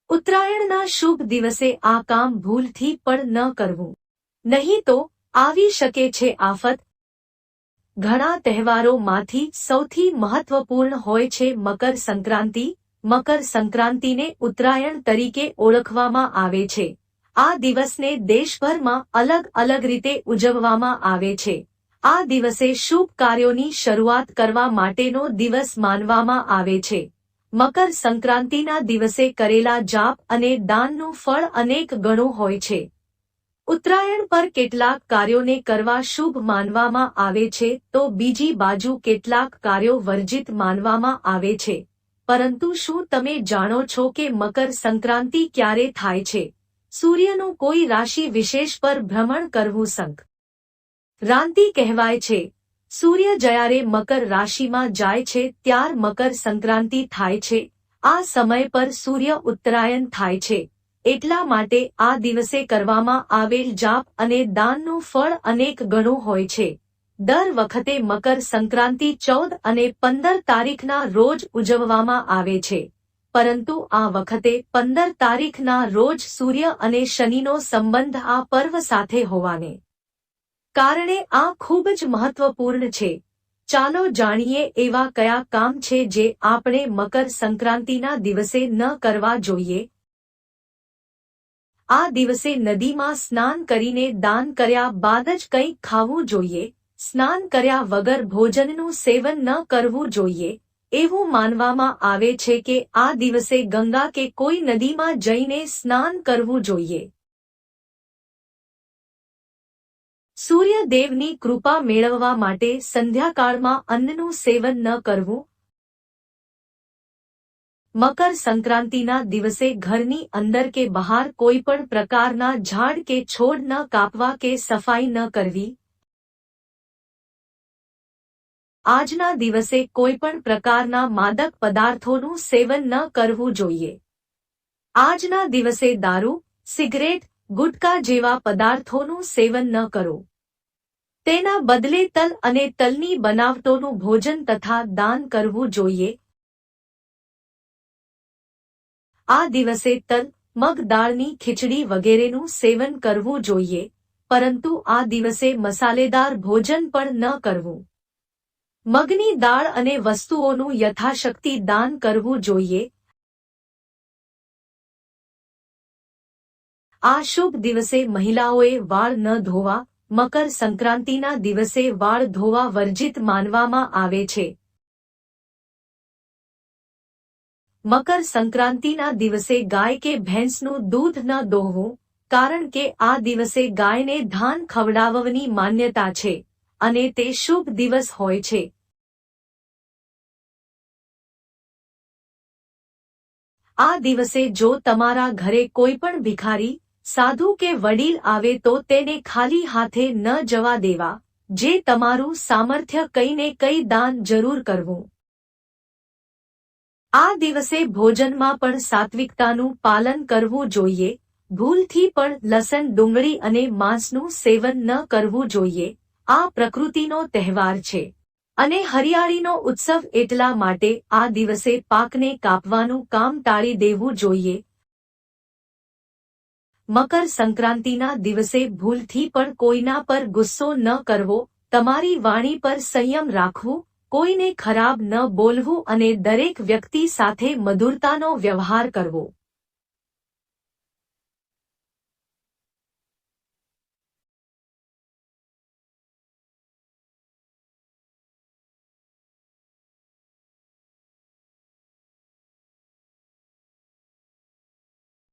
ઉત્તરાયણના શુભ દિવસે આ કામ ભૂલથી પણ ન કરવું, નહીં તો આવી શકે છે આફત. ઘણા તહેવારોમાંથી સૌથી મહત્વપૂર્ણ હોય છે મકર સંક્રાંતિ. મકર સંક્રાંતિને ઉત્તરાયણ તરીકે ઓળખવામાં આવે છે. આ દિવસને દેશભરમાં અલગ અલગ રીતે ઉજવવામાં આવે છે. આ દિવસે શુભ કાર્યોની શરૂઆત કરવા માટેનો દિવસ માનવામાં આવે છે. મકર સંક્રાંતિના દિવસે કરેલા જાપ અને દાનનું ફળ અનેક ગણું હોય છે. ઉત્તરાયણ પર કેટલાક કાર્યોને કરવા શુભ માનવામાં આવે છે તો બીજી બાજુ કેટલાક કાર્યો વર્જિત માનવામાં આવે છે. પરંતુ શું તમે જાણો છો કે મકર સંક્રાંતિ ક્યારે થાય છે? સૂર્યનું કોઈ રાશિ વિશેષ પર ભ્રમણ કરવું સંક્રાંતિ કહેવાય છે. સૂર્ય જ્યારે મકર રાશિમાં જાય છે ત્યાર મકર સંક્રાંતિ થાય છે. આ સમય પર સૂર્ય ઉત્તરાયણ થાય છે. એટલા માટે આ દિવસે કરવામાં આવેલ જાપ અને દાનનું ફળ અનેક ગણું હોય છે. દર વખતે મકર સંક્રાંતિ 14 અને 15 તારીખના રોજ ઉજવવામાં આવે છે. પરંતુ આ વખતે 15 તારીખના રોજ સૂર્ય અને શનિનો સંબંધ આ પર્વ સાથે હોવાને કારણે આ ખૂબ જ મહત્વપૂર્ણ છે. ચાલો જાણીએ એવા કયા કામ છે જે આપણે મકર સંક્રાંતિના દિવસે ન કરવા જોઈએ. આ દિવસે નદીમાં સ્નાન કરીને દાન કર્યા બાદ જ કંઈક ખાવું જોઈએ. સ્નાન કર્યા વગર ભોજનનું સેવન ન કરવું જોઈએ. એવું માનવામાં આવે છે કે આ દિવસે ગંગા કે કોઈ નદીમાં જઈને સ્નાન કરવું જોઈએ. સૂર્યદેવની કૃપા મેળવવા માટે સંધ્યાકાળમાં અન્નનું સેવન ન કરવું. મકર સંક્રાંતિના દિવસે ઘરની અંદર કે બહાર કોઈ પણ પ્રકારના ઝાડ કે છોડ ન કાપવા કે સફાઈ ન કરવી. આજના દિવસે કોઈ પણ પ્રકારના માદક પદાર્થોનું સેવન ન કરવું જોઈએ. આજના દિવસે દારૂ, સિગરેટ, ગુટકા જેવા પદાર્થોનું સેવન ન કરો. તેના બદલે તલ અને તલની બનાવટોનું ભોજન તથા દાન કરવું જોઈએ. આ દિવસે તલ, મગ દાળની ખીચડી વગેરેનું સેવન કરવું જોઈએ, પરંતુ આ દિવસે મસાલેદાર ભોજન પણ ન કરવું. મગની દાળ અને વસ્તુઓનું યથાશક્તિ દાન કરવું જોઈએ. આ શુભ દિવસે મહિલાઓએ વાળ ન ધોવા. મકર સંક્રાંતિના દિવસે વાળ ધોવા વર્જિત માનવામાં આવે છે. મકર સંક્રાંતિના દિવસે ગાય કે ભેંસનું દૂધ ન દોહવું, કારણ કે આ દિવસે ગાયને ધાન ખવડાવવાની માન્યતા છે અને તે શુભ દિવસ હોય છે. આ દિવસે જો તમારા ઘરે કોઈ પણ ભિખારી, સાધુ કે વડીલ આવે તો તેને ખાલી હાથે ન જવા દેવા. જે તમારું સામર્થ્ય કંઈને કંઈ દાન જરૂર કરવું. આ દિવસે ભોજનમાં પણ સાત્વિકતાનું પાલન કરવું જોઈએ. ભૂલથી પણ લસણ, ડુંગળી અને માંસનું સેવન ન કરવું જોઈએ. આ પ્રકૃતિનો તહેવાર છે અને હરિયાળીનો ઉત્સવ, એટલા માટે આ દિવસે પાકને કાપવાનું કામ ટાળી દેવું જોઈએ. મકર સંક્રાંતિના દિવસે ભૂલથી પણ કોઈના પર ગુસ્સો ન કરવો. તમારી વાણી પર સંયમ રાખવું, કોઈને ખરાબ ન બોલવું અને દરેક વ્યક્તિ સાથે મધુરતાનો વ્યવહાર કરવો.